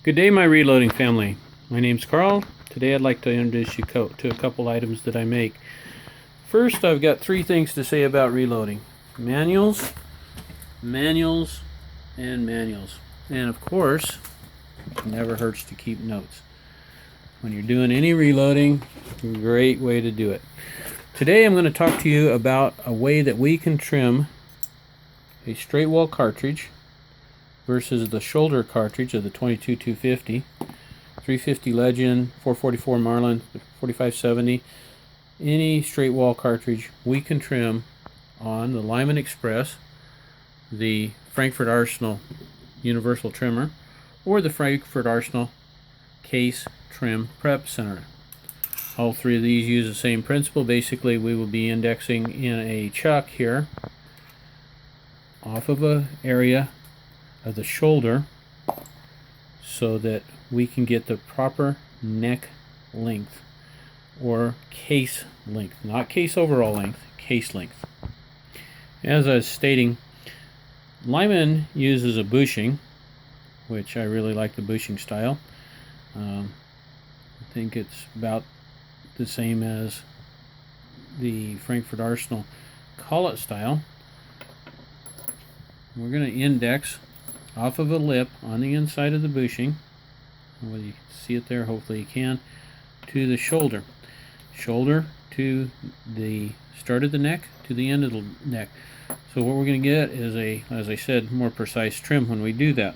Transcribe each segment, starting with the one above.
Good day, my reloading family. My name's Carl. Today I'd like to introduce you to a couple items that I make. First, I've got three things to say about reloading. Manuals, manuals, and manuals. And of course, it never hurts to keep notes. When you're doing any reloading, great way to do it. Today I'm going to talk to you about a way that we can trim a straight wall cartridge versus the shoulder cartridge of the 22-250, 350 Legend, 444 Marlin, 4570. Any straight wall cartridge we can trim on the Lyman Xpress, the Frankford Arsenal Universal Trimmer, or the Frankford Arsenal Case Trim Prep Center. All three of these use the same principle. Basically, we will be indexing in a chuck here off of an area of the shoulder so that we can get the proper neck length or case length, not case overall length, case length. As I was stating, Lyman uses a bushing, which I really like the bushing style. I think it's about the same as the Frankford Arsenal collet style. We're going to index off of a lip on the inside of the bushing, whether you can see it there, hopefully you can, to the shoulder to the start of the neck to the end of the neck. So what we're going to get is a, as I said, more precise trim when we do that.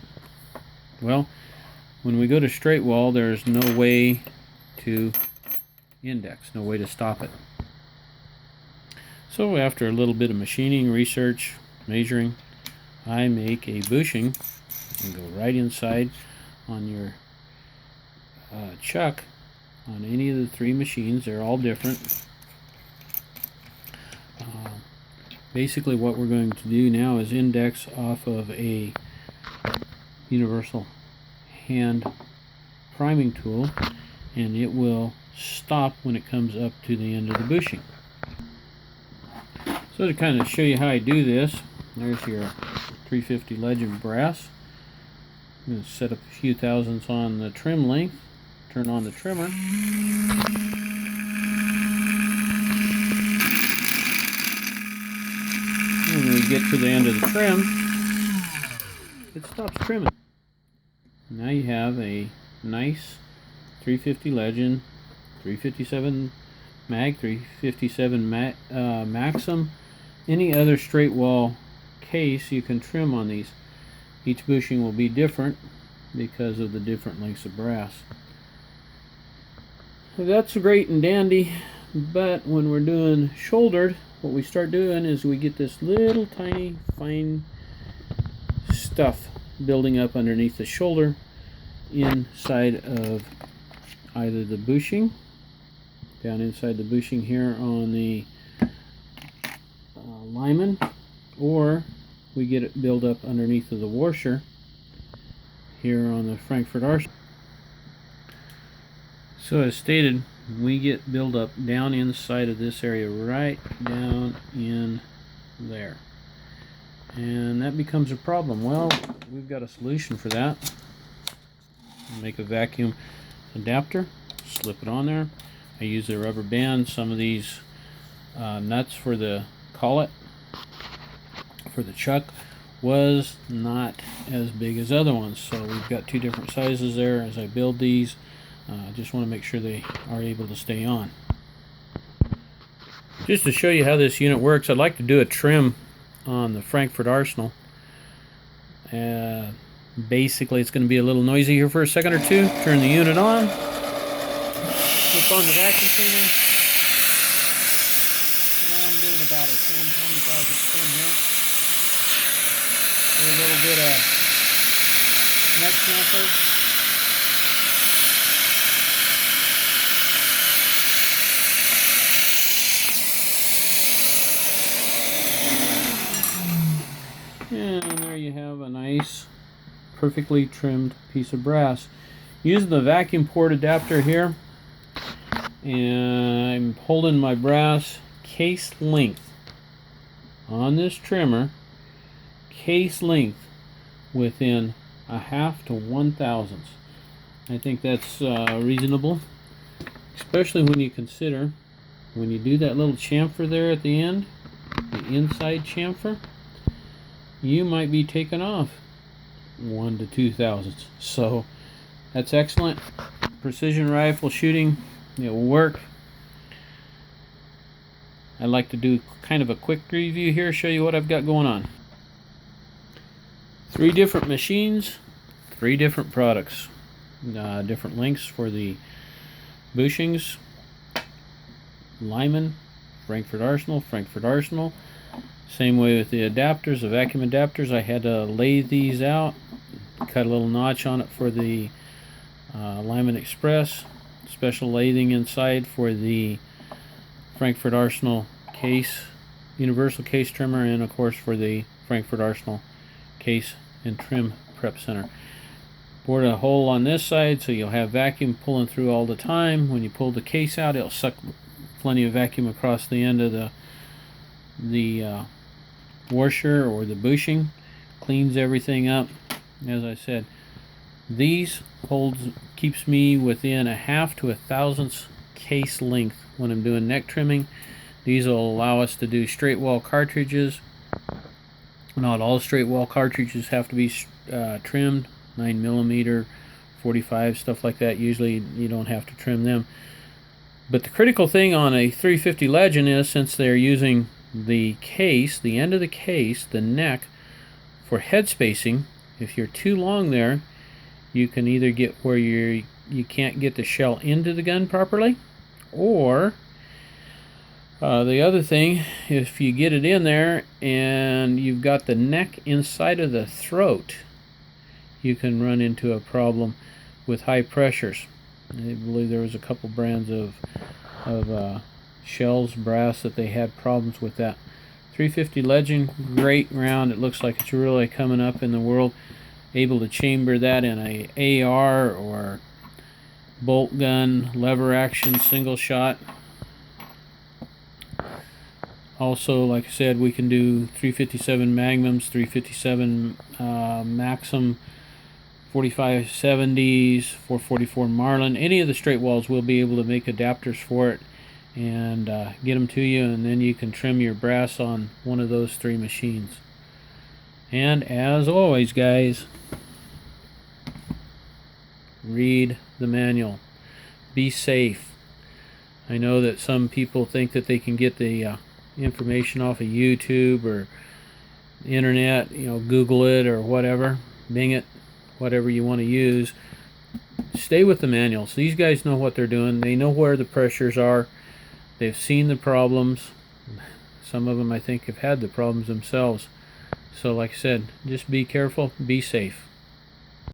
Well, when we go to straight wall, there's no way to index, no way to stop it. So after a little bit of machining, research, measuring, I make a bushing and go right inside on your chuck on any of the three machines. They're all different. Basically what we're going to do now is index off of a universal hand priming tool, and it will stop when it comes up to the end of the bushing. So to kind of show you how I do this, there's your 350 Legend brass. I'm going to set up a few thousandths on the trim length, turn on the trimmer. When we get to the end of the trim, it stops trimming. Now you have a nice 350 Legend, 357 Mag, 357 Maxim, any other straight wall case you can trim on these. Each bushing will be different because of the different lengths of brass. So that's great and dandy, but when we're doing shouldered, what we start doing is we get this little tiny fine stuff building up underneath the shoulder inside of either the bushing, down inside the bushing here on the Lyman, or we get it build up underneath of the washer here on the Frankford Arsenal. So as stated, we get build up down inside of this area, right down in there, and that becomes a problem. Well, we've got a solution for that. Make a vacuum adapter, slip it on there. I use a rubber band. Some of these nuts for the collet for the chuck was not as big as other ones, so we've got two different sizes there. As I build these, I just want to make sure they are able to stay on. Just to show you how this unit works, I'd like to do a trim on the Frankford Arsenal. Basically it's going to be a little noisy here for a second or two. Turn the unit on, flip on the vacuum cleaner. I'm doing about a 10-20,000 trim here. Do a little bit of neck snapper. And there you have a nice, perfectly trimmed piece of brass. Using the vacuum port adapter here, and I'm holding my brass case length on this trimmer, case length within a half to 1/1000th. I think that's reasonable, especially when you consider when you do that little chamfer there at the end, the inside chamfer, you might be taking off 1 to 2 thousandths. So that's excellent. Precision rifle shooting, it will work. I'd like to do kind of a quick review here, show you what I've got going on. 3 different machines, 3 different products, different lengths for the bushings. Lyman, Frankford Arsenal. Same way with the adapters, the vacuum adapters. I had to lathe these out, cut a little notch on it for the Lyman Xpress. Special lathing inside for the Frankford Arsenal case, universal case trimmer, and of course for the Frankford Arsenal case and trim prep center. Bored a hole on this side so you'll have vacuum pulling through all the time. When you pull the case out, it'll suck plenty of vacuum across the end of the washer or the bushing. Cleans everything up. As I said, these keeps me within a half to a thousandths case length when I'm doing neck trimming. These will allow us to do straight wall cartridges. Not all straight wall cartridges have to be trimmed. 9mm, 45, stuff like that. Usually you don't have to trim them. But the critical thing on a 350 Legend is, since they're using the case, the end of the case, the neck, for head spacing, if you're too long there, you can either get where you can't get the shell into the gun properly, or the other thing, if you get it in there and you've got the neck inside of the throat, you can run into a problem with high pressures. I believe there was a couple brands of shells, brass, that they had problems with that. 350 Legend, great round. It looks like it's really coming up in the world. Able to chamber that in a AR or bolt gun, lever action, single shot. Also, like I said, we can do 357 Magnums, 357 Maxim, 4570s, 444 Marlin. Any of the straight walls, we'll be able to make adapters for it and get them to you, and then you can trim your brass on one of those 3 machines. And as always, guys, read the manual. Be safe. I know that some people think that they can get the information off of YouTube or the internet, Google it or whatever, Bing it, whatever you want to use. Stay with the manuals. These guys know what they're doing. They know where the pressures are. They've seen the problems. Some of them, I think, have had the problems themselves. So like I said, just be careful, be safe.